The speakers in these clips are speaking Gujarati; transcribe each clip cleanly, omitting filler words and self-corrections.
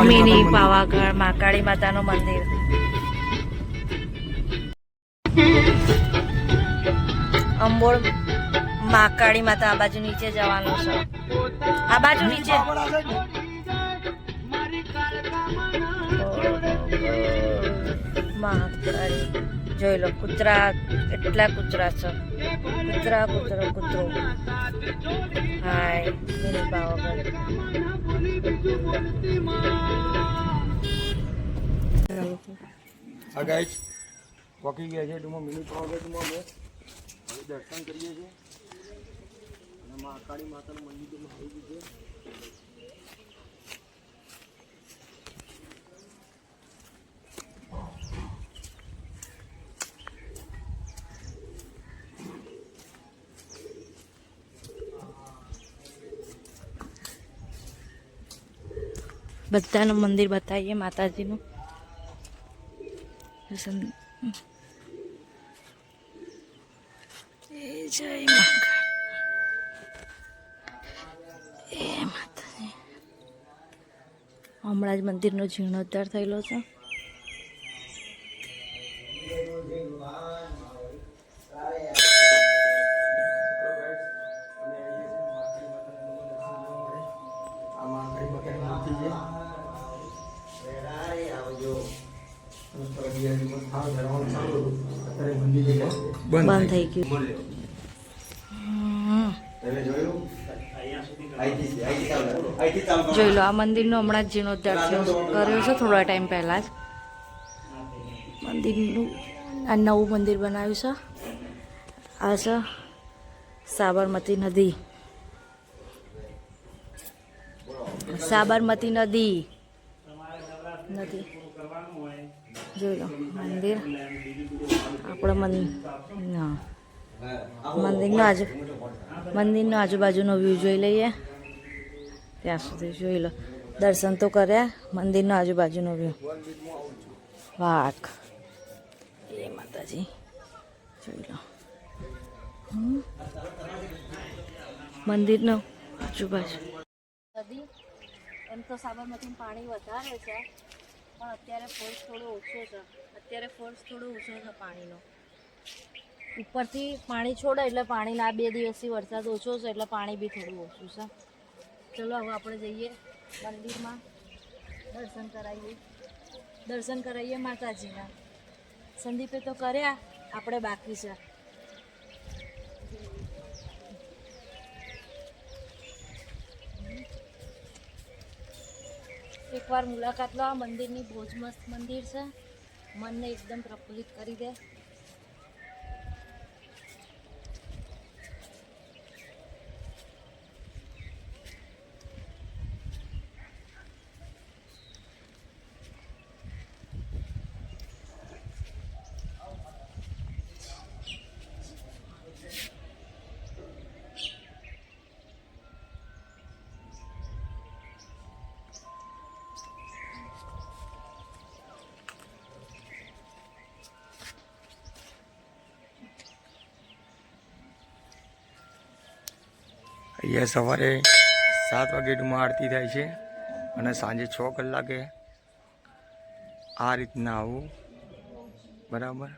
મિની પાવાગઢ મહાકાળી માતાનું મંદિર. અંબોળ મહાકાળી માતા આ બાજુ નીચે જવાનું છે. આ બાજુ નીચે મહાકાળી જોઈ લો. કૂતરા કેટલા કૂતરા છે. કૂતરો હાય મિની પાવાગઢ. હા ગાઈસ પહોંચી ગયા છે ડુમો મિની પાવાગઢમાં. અમે હવે દર્શન કરીએ છીએ અને મહાકાળી માતાનું મંદિરમાં આવી ગયું છે. બધાનું મંદિર બતાવીએ માતાજીનું. જય માતાજી. હમણાં જ મંદિરનો જીર્ણોદ્ધાર થયેલો છે. બંધ થઈ ગયું. જોઈ લો આ મંદિરનો હમણાં જ જીર્ણોદ્ધાર કર્યો છે થોડા ટાઈમ પહેલાં જ. મંદિરનું આ નવું મંદિર બનાવ્યું છે. આ છે સાબરમતી નદી. સાબરમતી નદી જોઈ લો મંદિર. આપણે મંદિરનો આજુબાજુનો વ્યૂ જોઈ લઈએ. ત્યાં સુધી જોઈ લો. દર્શન તો કર્યા. મંદિરનો આજુબાજુનો વ્યૂ. વાઘ એ માતાજી જોઈ લો. મંદિરનો આજુબાજુ નદી. એમ તો સાબરમતીમાં પાણી વધારે છે પણ અત્યારે ફોર્સ થોડો ઓછો છે. પાણીનો ઉપરથી પાણી છોડે એટલે પાણીના 2 દિવસથી વરસાદ ઓછો છે એટલે પાણી બી થોડું ઓછું છે. ચલો હવે આપણે જઈએ મંદિરમાં. દર્શન કરાવીએ માતાજીના. સંદીપે તો કર્યા, આપણે બાકી છે. એકવાર મુલાકાત લો. આ મંદિરની બહુ જ મસ્ત મંદિર છે. મનને એકદમ પ્રફુલ્લિત કરી દે. અહીંયા સવારે 7 વાગે ડુમા આરતી થાય છે અને સાંજે 6 કલાકે આ રીતના આવું. બરાબર.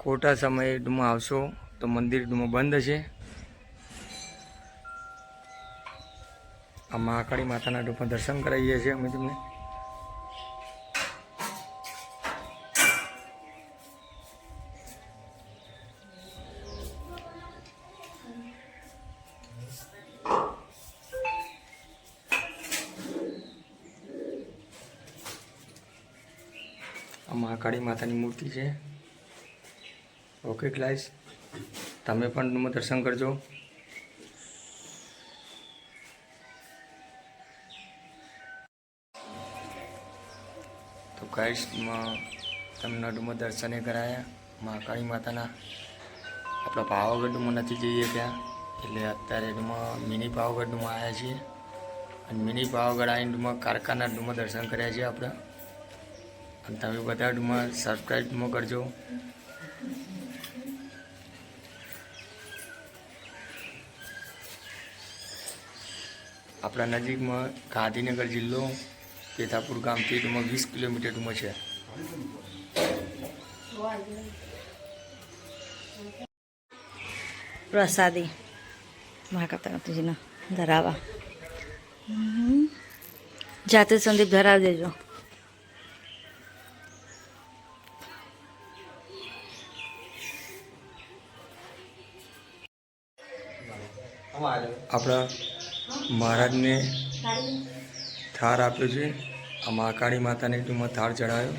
ખોટા સમયે ડુમા આવશો તો મંદિર ડુમો બંધ છે. આ મહાકાળી માતાના ડુમા દર્શન કરાવીએ છીએ અમે તમને. આ મહાકાળી માતાની મૂર્તિ છે. ઓકે ગાઈસ, તમે પણ દર્શન કરજો. તો ગાઈસ તમને ડુમો દર્શને કરાયા મહાકાળી માતાના. આપણા પાવાગઢમાં નથી જઈએ ત્યાં એટલે અત્યારે ડુમા મિની પાવાગઢમાં આવ્યા છીએ અને મિની પાવાગઢ આવીને ડુમા કારકાના ડુમા દર્શન કર્યા છે આપણે. અને તમે બધા ડુમા સબસ્ક્રાઈબ કરજો. આપણા નજીકમાં ગાંધીનગર જિલ્લો પેથાપુર ગામથી ટૂંકમાં 20 કિલોમીટર ટૂંકમાં છે. પ્રસાદી મહાકાતા માતાજીના ધરાવા. જાતે સંદીપ ધરાવી દેજો. આપણા મહારાજને થાળ આપ્યો છે. આ મહાકાળી માતાને ટૂંકમાં થાળ ચડાવ્યો.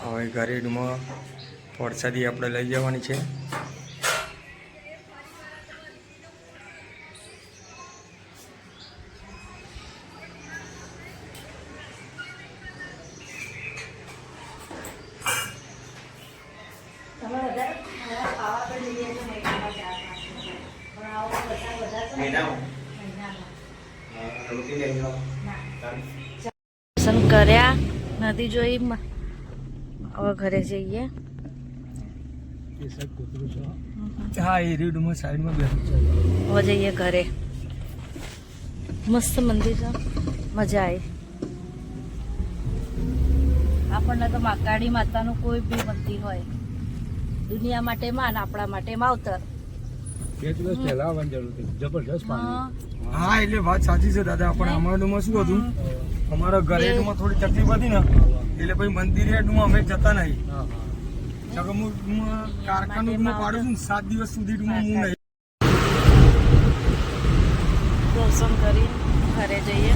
હવે ઘરે ટૂંકમાં પ્રસાદી આપણે લઈ જવાની છે. દર્શન કર્યા, નદી જોઈ, હવે ઘરે જઈએ. હા, એ રીડમાં સાઈડમાં બેઠું છે. હવે જઈએ ઘરે. મસ્ત મંદિર છે, મજા આવી. આપણને તો મહાકાળી માતાનું કોઈ બી મંદિર હોય, દુનિયા માટે માં ને આપણા માટે માવતર. 2 દિવસ પહેલા આવવાની જરૂર હતી. જબરજસ્ત પાણી. હા, એટલે વાત સાચી છે દાદા. પણ અમારામાં શું હતું, અમારા ઘરે થોડી તકલીફ હતી ને, એટલે પછી મંદિરે અમે જતા નહીં. કારખાનું પાડું છું 7 દિવસ સુધી હું નહીં. દર્શન કરી ઘરે જઈએ.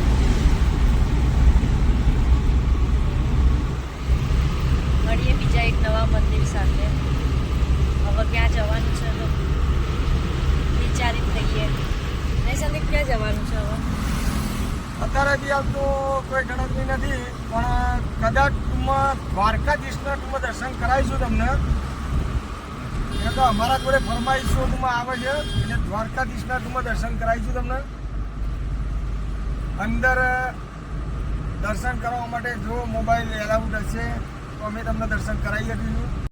મળીએ બીજા એક નવા મંદિર સાથે. હવે ક્યાં જવાનું છે તો વિચારી થઈએ. નહીં સંદીપ, ક્યાં જવાનું છે હવે? અત્યારે બી આમ તો કોઈ ગણતરી નથી, પણ કદાચ દ્વારકાધીશના દર્શન કરાવીશું તમને. એ તો અમારા જોડે ફરમાઈશો આવે છે, એટલે દ્વારકાધીશના દર્શન કરાવીશું તમને. અંદર દર્શન કરવા માટે જો મોબાઈલ એલાઉડ હશે તો અમે તમને દર્શન કરાવી આપીશું.